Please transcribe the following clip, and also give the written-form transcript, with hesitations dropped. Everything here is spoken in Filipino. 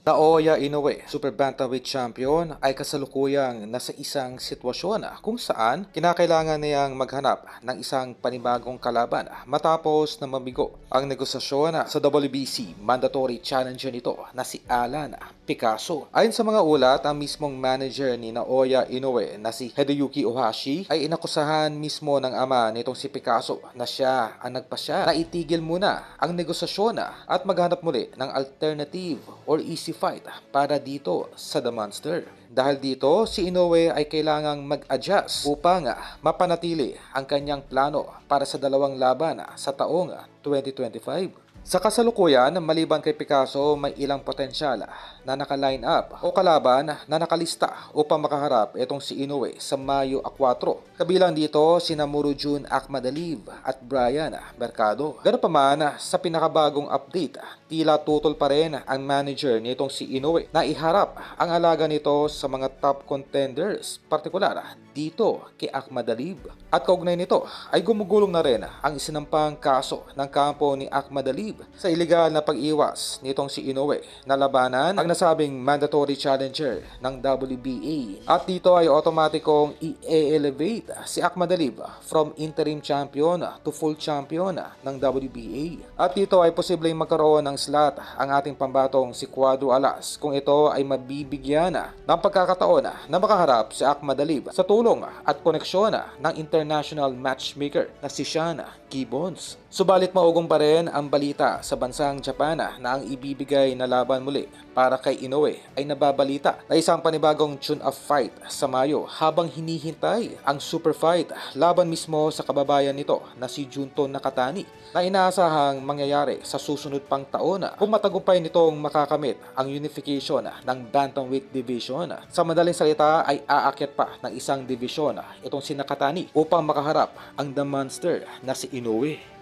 Naoya Inoue, Super Bantamweight Champion, ay kasalukuyang nasa isang sitwasyon kung saan kinakailangan niyang maghanap ng isang panibagong kalaban matapos na mabigo ang negosasyon sa WBC mandatory challenger nito na si Alan Picasso. Ayon sa mga ulat, ang mismong manager ni Naoya Inoue na si Hideyuki Ohashi ay inakusahan mismo ng ama nitong si Picasso na siya ang nagpasya na itigil muna ang negosasyon at maghanap muli ng alternative or easy fight para dito sa The Monster. Dahil dito, si Inoue ay kailangang mag-adjust upang mapanatili ang kanyang plano para sa dalawang laban sa taong 2025. Sa kasalukuyan, maliban kay Picasso, may ilang potensyal na naka-line up o kalaban na nakalista upang makaharap itong si Inoue sa Mayo 4. Kabilang dito sina Murodjun Akhmadaliev at Brian Mercado. Ganun pa man, sa pinakabagong update, tila tutol pa rin ang manager nitong si Inoue na iharap ang alaga nito sa mga top contenders, partikular dito kay Akhmadaliev. At kaugnay nito ay gumugulong na rin ang isinampang kaso ng kampo ni Akhmadaliev sa iligal na pag-iwas nitong si Inoue na labanan ang nasabing mandatory challenger ng WBA. At dito ay automatikong i-elevate si Akhmadaliev from interim champion to full champion ng WBA. At dito ay posibleng magkaroon ng slot ang ating pambatong si Cuadro Alas kung ito ay mabibigyan ng pagkakataon na makaharap si Akhmadaliev sa tulong at koneksyon ng international matchmaker na si Sean Gibbons. Subalit maugong pa rin ang balita sa bansang Japan na ang ibibigay na laban muli para kay Inoue ay nababalita na isang panibagong tune-up fight sa Mayo habang hinihintay ang super fight laban mismo sa kababayan nito na si Junto Nakatani na inaasahang mangyayari sa susunod pang taon kung matagumpay nitong makakamit ang unification ng Bantamweight Division. Sa madaling salita ay aakyat pa ng isang division itong si Nakatani upang makaharap ang The Monster na si Inoue.